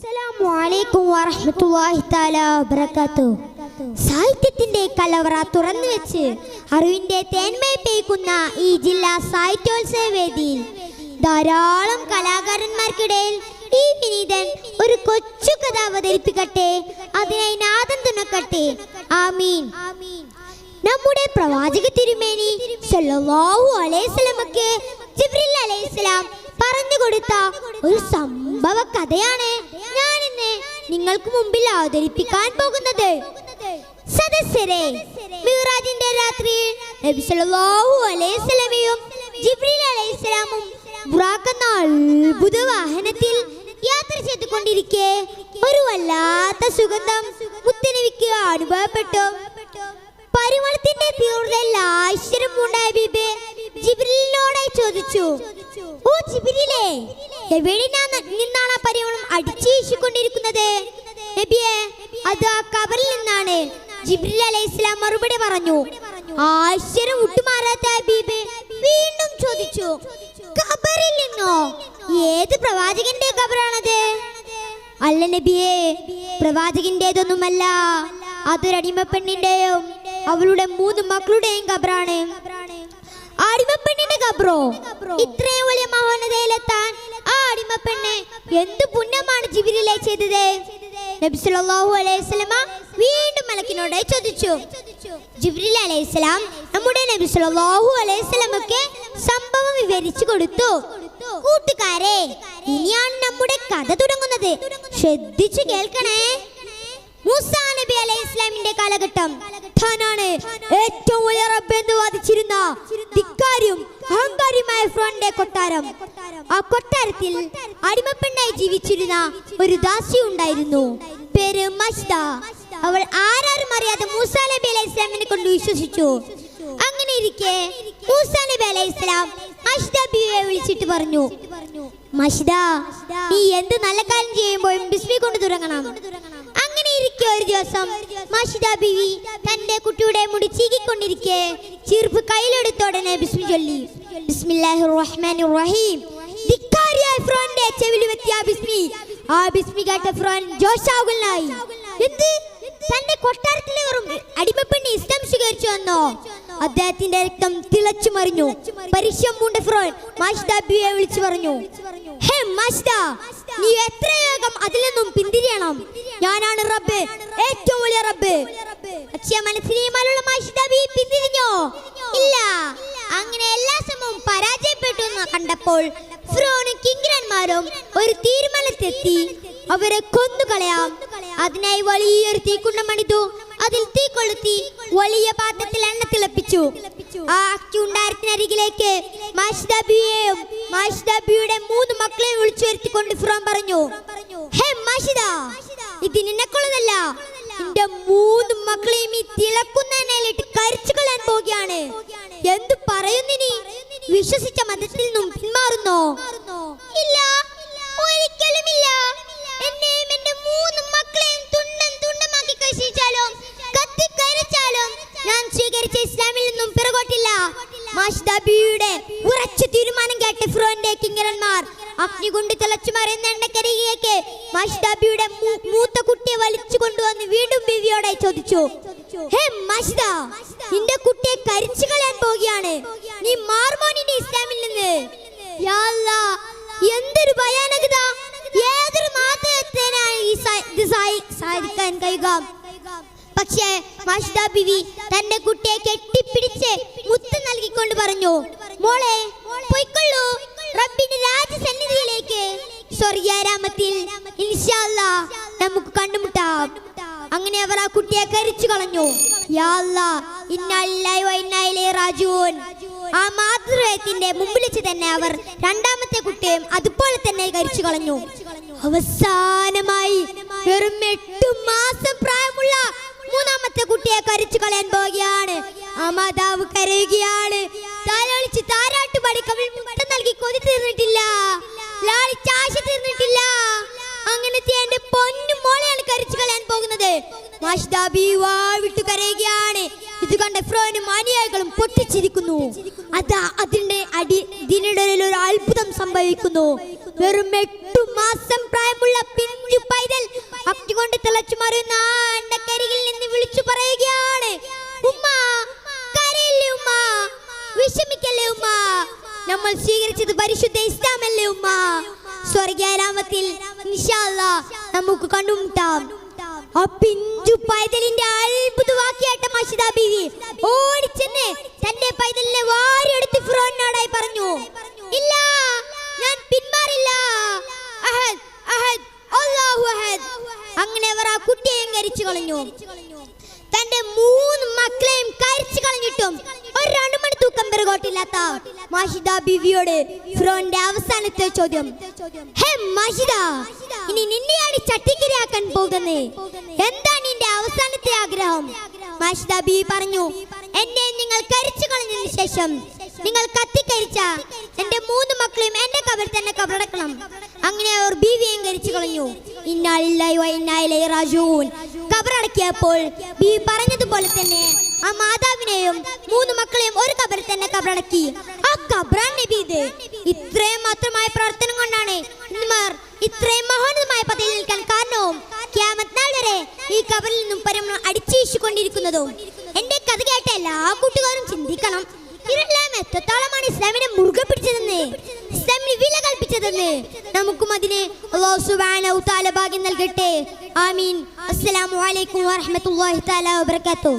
അസ്സലാമു വറഹ്മത്തുള്ളാഹി തആല വബറകാതുഹു. സാഹിത്യത്തിന്റെ കലവറ തുറന്നു വെച്ച് അറിവിന്റെ തേന്മയ പെയ്ക്കുന്ന ഈ ജില്ലാ സാഹിത്യോത്സവ വേദിയിൽ ധാരാളം കലാകാരന്മാർക്കിടയിൽ ഈ വിനീതൻ ഒരു കൊച്ചു കഥ അവതരിപ്പിക്കട്ടെ, അതിനായി നാദം തുണക്കട്ടെ. ആമീൻ. നമ്മുടെ പ്രവാചക തിരുമേനി സല്ലല്ലാഹു അലൈഹി വസല്ലമക്ക് ജിബ്രീൽ അലൈഹിസ്സലാം പറഞ്ഞു കൊടുത്ത ഒരു സംഭവ കഥയാണ് ഞാൻ ഇന്ന് നിങ്ങൾക്ക് മുമ്പിൽ അവതരിപ്പിക്കാൻ പോകുന്നത്. സദസ്യരെ, മിഅ്റാജിന്റെ രാത്രിയിൽ നബി സല്ലല്ലാഹു അലൈഹി വസല്ലമയും ജിബ്രീൽ അലൈഹിസ്സലാമും ബുറാഖ് എന്ന അത്ഭുത വാഹനത്തിൽ യാത്ര ചെയ്തുകൊണ്ടിരിക്കെ ഒരു വല്ലാത്ത സുഗന്ധം മുത്തനബിക്ക് അനുഭവപ്പെട്ടു. പരിമളത്തിന്റെ തീവ്രതയിൽ ആശ്ചര്യമുണ്ടായ ബീബി ജിബ്രീലിനോടായി ചോദിച്ചു, ഓ ജിബ്രീലേ, എവിടെ നിന്നാണ് ആ പരിമളം അടിച്ചു വീശിക്കൊണ്ടിരിക്കുന്നത്? നബിയെ, അത് ആ ഖബറിൽ നിന്നാണ്. ജിബ്രീൽ അലൈഹിസ്സലാം മറുപടി പറഞ്ഞു. ആശ്ചര്യം വിട്ടുമാറാത്ത ബീബി വീണ്ടും ചോദിച്ചു, ഖബറിൽ നിന്നോ? ഏത് പ്രവാചകന്റെ ഖബറാണത്? അല്ല നബിയെ, പ്രവാചകന്റേതൊന്നുമല്ല, അതൊരടിമപ്പെണ്ണിന്റെയും അവളുടെ 3 മക്കളുടെയും ഖബറാണ്. അടിമപ്പെണ്ണിന്റെ ഖബറോ? ഇത്രയും വലിയ മഹോന്നതയിലെത്താൻ ആ അടിമപ്പെണ്ണ് എന്ത് പുണ്യമാണ് ജിബ്രീലേ ചെയ്തത്? നബി സല്ലല്ലാഹു അലൈഹി വസല്ലമ വീണ്ടും മലക്കിനോടായി ചോദിച്ചു. ജിബ്രീൽ അലൈഹിസ്സലാം നമ്മുടെ നബി സല്ലല്ലാഹു അലൈഹി വസല്ലമക്ക് സംഭവം വിവരിച്ചു കൊടുത്തു. കൂട്ടുകാരെ, ഇനിയാണ് നമ്മുടെ കഥ തുടങ്ങുന്നത്. ശ്രദ്ധിച്ചു കേൾക്കണേ. മൂസാ നബി അലൈഹിസ്സലാമിന്റെ കാലഘട്ടം ാണ് ഏറ്റവും വലിയ റബ്ബ് എന്ന് വാദിച്ചിരുന്ന ധിക്കാരിയും അഹങ്കാരിയുമായ ഫിറഔന്റെ കൊട്ടാരം. ആ കൊട്ടാരത്തിൽ അടിമപ്പെണ്ണായി ജീവിച്ചിരുന്ന ഒരു ദാസി ഉണ്ടായിരുന്നു. പേര് മഷ്ദ. അവൾ ആരും അറിയാതെ മൂസാ നബി അലൈഹിസ്സലാമിനെ കൊണ്ട് വിശ്വസിച്ചു. അങ്ങനെ ഇരിക്കെ മൂസാ നബി അലൈഹിസ്സലാം മഷ്ദ ബീവിയെ വിളിച്ചിട്ട് പറഞ്ഞു, മഷ്ദ, നീ എന്ത് നല്ല കാര്യം ചെയ്യുമ്പോഴും ബിസ്മി കൊണ്ട് തുടങ്ങണം. അങ്ങനെ ഇരിക്കെ ഒരു ദിവസം മഷ്ദ ബീവി തന്റെ കുട്ടിയുടെ മുടി ചീകിക്കൊണ്ടിരിക്കെ ചീർപ്പ് കയ്യിലെടുത്തോടനെ ബിസ്മി ചൊല്ലി. ബിസ്മില്ലാഹിർ റഹ്മാനിർ റഹീം. ധിക്കാരിയായ ഫിറഔന്റെ ചെവിയിൽ വെത്തിയ ബിസ്മി. ആ ബിസ്മി കേട്ട ഫിറഔൻ ജോഷാകുലനായി. എന്ത്, തന്റെ കൊട്ടാരത്തിലെ വെറും അടിമപ്പെണ്ണി ഇസ്ലാം സ്വീകരിച്ചു എന്നോ? അദ്ദേഹത്തിന്റെ രക്തം തിളച്ചു മറിഞ്ഞു. പരിശ്യം പൂണ്ട ഫിറഔൻ മഷ്ദ ബീവിയെ വിളിച്ചു പറഞ്ഞു, ഹേ മഷ്ദ, നീ എത്ര വേഗം അതിൽ നിന്നും പിന്തിരിയണം. ഞാനാണ് റബ്ബ്, ഏറ്റവും വലിയ റബ്ബ്. പക്ഷേ മനസ്സിലുള്ള മഷ്ദ ബീവി പിന്തിരിഞ്ഞോ? ഇല്ല. അങ്ങനെ എല്ലാ ശ്രമവും പരാജയപ്പെട്ടു എന്ന് കണ്ടപ്പോൾ ഫിറഔനും കിങ്കരന്മാരും ഒരു തീരുമാനത്തിലെത്തി. അവരെ കൊന്നുകളയാം. അതിനായി വലിയൊരു തീക്കുണ്ടം പണിതു. അതിൽ തീ കൊളുത്തി വലിയ പാത്രത്തിൽ എണ്ണ തിളപ്പിച്ചു. ആ അഗ്നികുണ്ടാരത്തിനരികിലേക്ക് മഷ്ദ ബീവിയെയും മഷ്ദ ബീവിയുടെ 3 മക്കളെയും വിളിച്ചു വരുത്തിക്കൊണ്ട് ഫിറഔൻ പറഞ്ഞു, ഹേ മഷ്ദ, ഇത് നിനക്കുള്ളതല്ല. നിന്റെ 3 മക്കളെയും ഈ തിളക്കുന്ന എണ്ണയിലിട്ട് കരിച്ചു കളയാൻ പോകുകയാണ്. എന്തു പറയുന്നു നീ? വിശ്വസിച്ച മതത്തിൽ നിന്നും പിന്മാറുന്നോ? ഇല്ല, ഒരിക്കലുമില്ല. എന്നെയും എന്റെ 3 മക്കളെയും തുണ്ടമാക്കി കഴിച്ചാലും കത്തിക്കരിച്ചാലും ഞാൻ സ്വീകരിച്ച ഇസ്ലാമിൽ നിന്നും പിറകോട്ടില്ല. മഷ്ദ ബീവിയുടെ ഉറച്ച തീരുമാനം കേട്ട് ഫിറഔന്റെ കിങ്കരന്മാർ അഗ്നി കൊണ്ട് തിളച്ചു മറിയുന്ന എണ്ണക്കരികിലേക്ക് മഷ്ദ ബീവിയുടെ മൂത്ത കുട്ടിയെ വലിച്ചു കൊണ്ടുവന്ന് വീണ്ടും ബീവിയോടെ ചോദിച്ചു, ഹേ മഷ്ദ, നിന്റെ കുട്ടിയെ കരിച്ചു കളയാൻ പോകുകയാണ്. നീ മാറുമോ നിന്റെ ഇസ്ലാമിൽ നിന്ന്? യാ അല്ലാഹ്, എന്തൊരു ഭയാനകത! ഏതൊരു മാതൃത്വത്തിനാണ് ഇത് സാധിക്കാൻ കഴിയുക? പക്ഷേ മഷ്ദ ബീവി തന്റെ കുട്ടിയെ കെട്ടിപ്പിടിച്ച് മുത്തം നൽകിക്കൊണ്ട് പറഞ്ഞു, മോളെ, പോയിക്കൊള്ളൂ റബ്ബിന്റെ രാജസന്നിധിയിലേക്ക്. സ്വർഗ്ഗരാമത്തിൽ ഇൻഷാ അല്ലാഹ് നമുക്ക് കണ്ടുമുട്ടാം. അങ്ങനെ അവർ ആ കുട്ടിയെ കരിച്ചു കളഞ്ഞു. യാ അല്ലാഹ്, ഇന്നാ ലില്ലാഹി വ ഇന്നാ ഇലൈഹി റാജിഊൻ. ആ മാതൃത്വത്തിന്റെ മുമ്പിൽ വെച്ച് തന്നെ അവർ രണ്ടാമത്തെ കുട്ടിയെയും അതുപോലെ തന്നെ കരിച്ചു കളഞ്ഞു. അവസാനമായി വെറും 8 മാസം പ്രായമുള്ള 3ാമത്തെ കുട്ടിയെ കരിച്ചു കളയാൻ പോകുകയാണ്. ആ മാതാവ് കരയുകയാണ്. താലോലിച്ച് താരാട്ടുപാടി കവിൾ മുട്ട നൽകി കൊതി തീർന്നിട്ടില്ല, ലാളിച്ച് ആശ തീർന്നിട്ടില്ല. അങ്ങനത്തെ എന്റെ പൊന്നു മോളെയാണ് കരിച്ചു കളയാൻ പോകുന്നത്. മഷ്ദ ബീവി വാവിട്ട് കരയുകയാണ്. ഇത് കണ്ട ഫിറഔനും അനുയായികളും പൊട്ടിച്ചിരിക്കുന്നു. അതിന്റെ ഇതിനിടയിൽ ഒരു അത്ഭുതം സംഭവിക്കുന്നു. വെറും 8 മാസം പ്രായമുള്ള പിഞ്ചു പൈതൽ അഗ്നി കൊണ്ട് തിളച്ചു മറിയുന്ന അണ്ടക്കരികിൽ നിന്ന് വിളിച്ചു പറയുകയാണ്, ഉമ്മ കരയില്ലേ ഉമ്മ, വിഷമിക്കല്ലേ ഉമ്മ, നമ്മൾ സ്വീകരിച്ചത് പരിശുദ്ധ ഇസ്ലാമല്ലേ ഉമ്മ, സ്വർഗീയ രാമത്തിൽ ഇൻഷാ അല്ലാഹ് നമുക്ക് കണ്ടുമുട്ടാം. ആ പിഞ്ചു പൈതലിന്റെ അത്ഭുതവാക്യാട്ട മാഷിദ ബീവി ഓടിച്ചെന്ന് തന്റെ പൈതലിനെ വാരിയെടുത്ത് ഫിറോനോടായി പറഞ്ഞു, ഇല്ല, ഞാൻ പിന്മാറില്ല, അഹദ് അഹദ് അല്ലാഹു അഹദ്. അങ്ങനെ അവർ ആ കുട്ടിയെയും കരിച്ചു കളഞ്ഞു. തന്റെ 3 മക്കളെയും കരിച്ചു കളഞ്ഞിട്ടും ഒരു 2 മണി തൂക്കം പിറകോട്ടില്ലാത്ത മാഷിദ ബീവിയോട് ഫിറോന്റെ അവസാനത്തെ ചോദ്യം, ഹേ മാഷിദ, ഇനി നിന്നെയാണ് ചട്ടിക്കിരയാക്കാൻ പോകുന്നത്, എന്താണ് നിന്റെ അവസാനത്തെ ആഗ്രഹം? മാഷിദ ബീവി പറഞ്ഞു, എന്നെ നിങ്ങൾ കരിച്ചു കളഞ്ഞതിന് ശേഷം നിങ്ങൾ കത്തിക്കരിച്ച എന്റെ 3 മക്കളെയും എന്റെ കബറിൽ തന്നെ കബറടക്കണം. അങ്ങനെ അവർ ബീവിയെയും കരിച്ചു കളഞ്ഞു. ഇന്നാ ലില്ലാഹി വ ഇന്നാ ഇലൈഹി റാജിഊൻ. കബറടക്കിയപ്പോൾ ബീവി പറഞ്ഞതുപോലെ തന്നെ ആ മാതാവിനെയും 3 മക്കളെയും ഒരു കബറിൽ തന്നെ കബറടക്കി. ആ കബറാൻ നബി ഇത്. ഇത്രയും മാത്രമായ പ്രവർത്തനം കൊണ്ടാണ് ഇന്നമാർ ഇത്രയും മഹോന്നതമായ പദവിയിൽ നിൽക്കാൻ കാരണവും ഖിയാമത്ത് നാൾ വരെ ഈ കബറിൽ നിന്നും പരമ അടിച്ചീശിക്കൊണ്ടിരിക്കുന്നതും. എന്റെ കഥ കേട്ട എല്ലാ കൂട്ടുകാരും ചിന്തിക്കണം, ഇവരെല്ലാം എത്രത്തോളമാണ് ഇസ്ലാമിനെ മുറുകെ പിടിച്ചതെന്ന്, ഇസ്ലാമിന് വില കൽപ്പിച്ചതെന്ന്. നമുക്കും അതിനെ അല്ലാഹു സുബ്ഹാനഹു വ തആല ഭാഗ്യം നൽകട്ടെ. ആമീൻ. അസ്സലാമു അലൈക്കും വറഹ്മത്തുള്ളാഹി തആല വബറകാതുഹു.